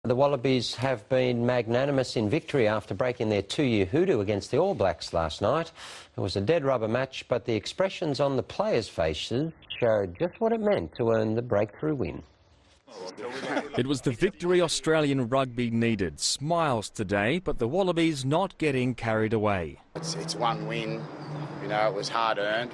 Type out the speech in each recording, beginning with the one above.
The Wallabies have been magnanimous in victory after breaking their two-year hoodoo against the All Blacks last night. It was a dead rubber match, but the expressions on the players' faces showed just what it meant to earn the breakthrough win. It was the victory Australian rugby needed. Smiles today, but the Wallabies not getting carried away. It's one win, you know, it was hard earned.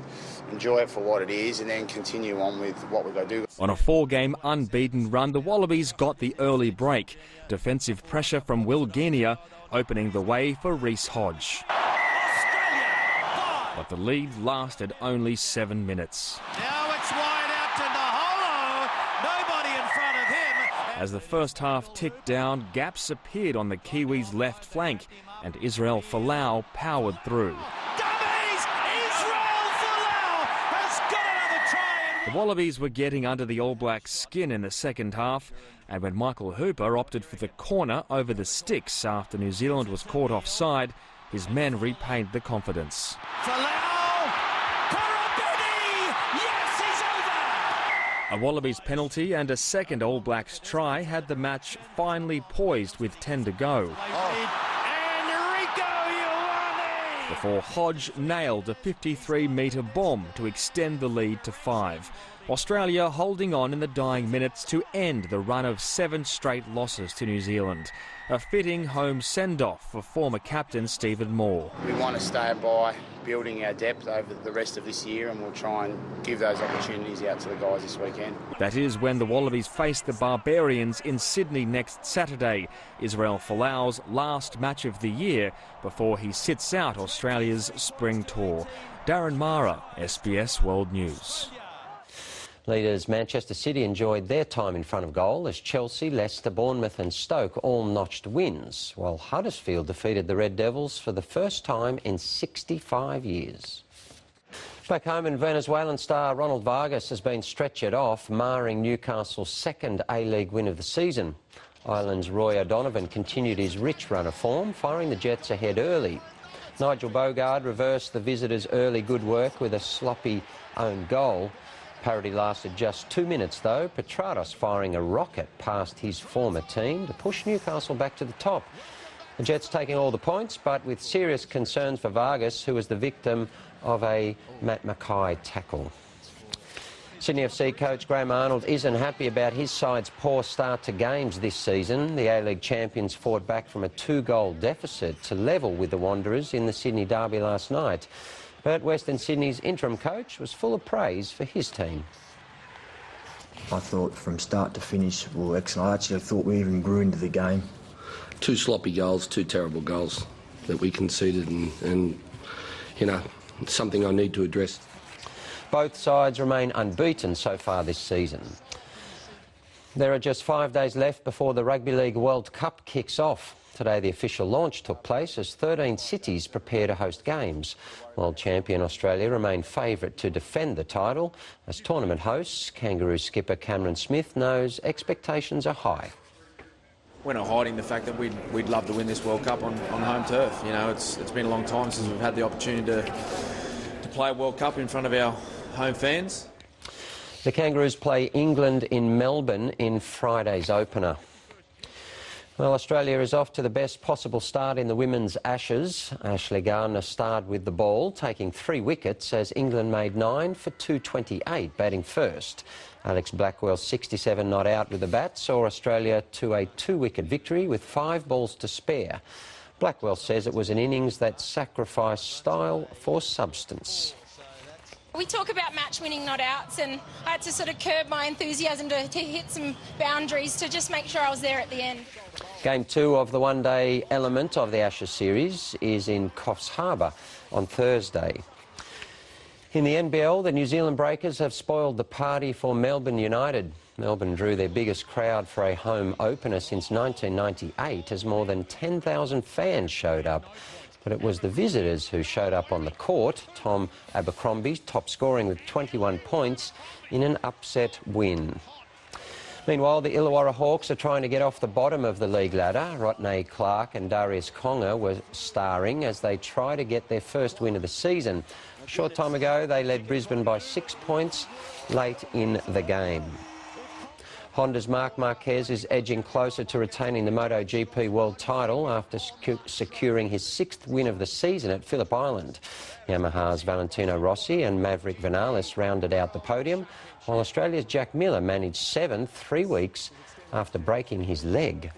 Enjoy it for what it is and then continue on with what we've got to do. On a four-game unbeaten run, the Wallabies got the early break. Defensive pressure from Will Guinea opening the way for Reece Hodge. But the lead lasted only 7 minutes. Now it's wide out to Naholo. Nobody in front of him. As the first half ticked down, gaps appeared on the Kiwis' left flank and Israel Folau powered through. The Wallabies were getting under the All Blacks' skin in the second half, and when Michael Hooper opted for the corner over the sticks after New Zealand was caught offside, his men repaid the confidence. Yes, he's over! A Wallabies penalty and a second All Blacks try had the match finally poised with 10 to go. Before Hodge nailed a 53-metre bomb to extend the lead to 5. Australia holding on in the dying minutes to end the run of 7 straight losses to New Zealand. A fitting home send-off for former captain Stephen Moore. We want to stay by building our depth over the rest of this year and we'll try and give those opportunities out to the guys this weekend. That is when the Wallabies face the Barbarians in Sydney next Saturday, Israel Folau's last match of the year before he sits out Australia's spring tour. Darren Mara, SBS World News. Leaders Manchester City enjoyed their time in front of goal as Chelsea, Leicester, Bournemouth and Stoke all notched wins, while Huddersfield defeated the Red Devils for the first time in 65 years. Back home in Venezuelan star Ronald Vargas has been stretchered off, marring Newcastle's second A-League win of the season. Ireland's Roy O'Donovan continued his rich run of form, firing the Jets ahead early. Nigel Bogard reversed the visitors' early good work with a sloppy own goal. Parity lasted just 2 minutes though, Petrados firing a rocket past his former team to push Newcastle back to the top. The Jets taking all the points, but with serious concerns for Vargas, who was the victim of a Matt Mackay tackle. Sydney FC coach Graham Arnold isn't happy about his side's poor start to games this season. The A-League champions fought back from a 2-goal deficit to level with the Wanderers in the Sydney derby last night. But Western Sydney's interim coach was full of praise for his team. I thought from start to finish we were excellent. I actually thought we even grew into the game. 2 sloppy goals, 2 terrible goals that we conceded and you know, it's something I need to address. Both sides remain unbeaten so far this season. There are just 5 days left before the Rugby League World Cup kicks off. Today the official launch took place as 13 cities prepare to host games. World champion Australia remain favourite to defend the title. As tournament hosts, Kangaroo skipper Cameron Smith knows expectations are high. We're not hiding the fact that we'd love to win this World Cup on home turf. You know, it's been a long time since we've had the opportunity to play a World Cup in front of our home fans. The Kangaroos play England in Melbourne in Friday's opener. Well, Australia is off to the best possible start in the women's Ashes. Ashley Gardner starred with the ball, taking 3 wickets as England made 9 for 228, batting first. Alex Blackwell's 67 not out with the bat saw Australia to a 2-wicket victory with 5 balls to spare. Blackwell says it was an innings that sacrificed style for substance. We talk about match-winning not-outs, and I had to sort of curb my enthusiasm to hit some boundaries to just make sure I was there at the end. Game 2 of the one-day element of the Ashes series is in Coffs Harbour on Thursday. In the NBL, the New Zealand Breakers have spoiled the party for Melbourne United. Melbourne drew their biggest crowd for a home opener since 1998 as more than 10,000 fans showed up. But it was the visitors who showed up on the court. Tom Abercrombie top scoring with 21 points in an upset win. Meanwhile, the Illawarra Hawks are trying to get off the bottom of the league ladder. Rodney Clark and Darius Conger were starring as they try to get their first win of the season. A short time ago, they led Brisbane by 6 points late in the game. Honda's Marc Marquez is edging closer to retaining the MotoGP world title after securing his 6th win of the season at Phillip Island. Yamaha's Valentino Rossi and Maverick Vinales rounded out the podium, while Australia's Jack Miller managed 7th 3 weeks after breaking his leg.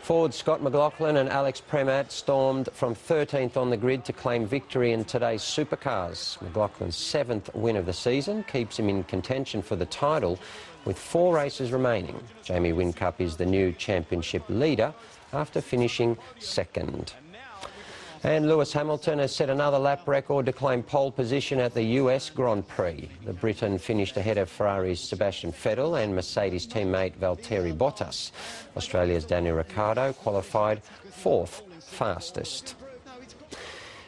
Forwards Scott McLaughlin and Alex Premat stormed from 13th on the grid to claim victory in today's supercars. McLaughlin's 7th win of the season keeps him in contention for the title with 4 races remaining. Jamie Whincup is the new championship leader after finishing 2nd. And Lewis Hamilton has set another lap record to claim pole position at the US Grand Prix. The Briton finished ahead of Ferrari's Sebastian Vettel and Mercedes teammate Valtteri Bottas. Australia's Daniel Ricciardo qualified 4th fastest.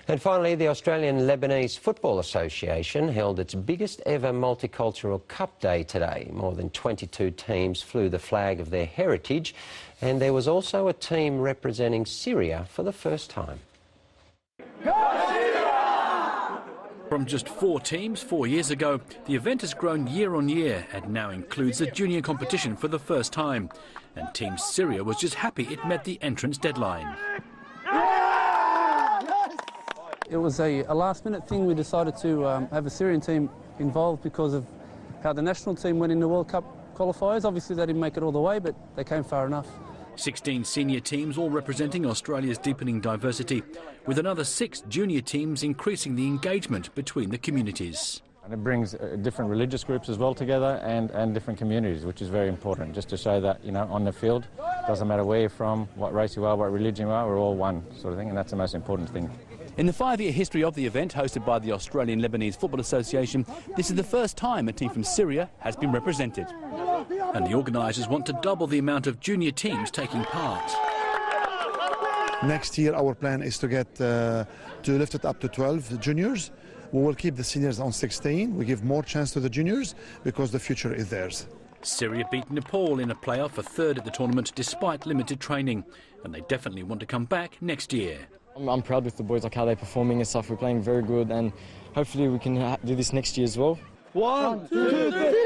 And finally, the Australian Lebanese Football Association held its biggest ever multicultural cup day today. More than 22 teams flew the flag of their heritage, and there was also a team representing Syria for the first time. From just 4 teams 4 years ago, the event has grown year on year and now includes a junior competition for the first time. And Team Syria was just happy it met the entrance deadline. It was a last-minute thing. We decided to have a Syrian team involved because of how the national team went in the World Cup qualifiers. Obviously, they didn't make it all the way, but they came far enough. 16 senior teams, all representing Australia's deepening diversity, with another 6 junior teams increasing the engagement between the communities. And it brings different religious groups as well together and different communities, which is very important, just to show that, you know, on the field, doesn't matter where you're from, what race you are, what religion you are, we're all one sort of thing, and that's the most important thing. In the 5-year history of the event, hosted by the Australian Lebanese Football Association, this is the first time a team from Syria has been represented. And the organisers want to double the amount of junior teams taking part. Next year our plan is to get to lift it up to 12 juniors. We will keep the seniors on 16. We give more chance to the juniors because the future is theirs. Syria beat Nepal in a playoff for 3rd at the tournament despite limited training, and they definitely want to come back next year. I'm proud with the boys, like how they're performing and stuff. We're playing very good, and hopefully we can do this next year as well. 1, 2, 3,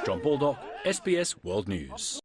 John Baldock, SBS World News.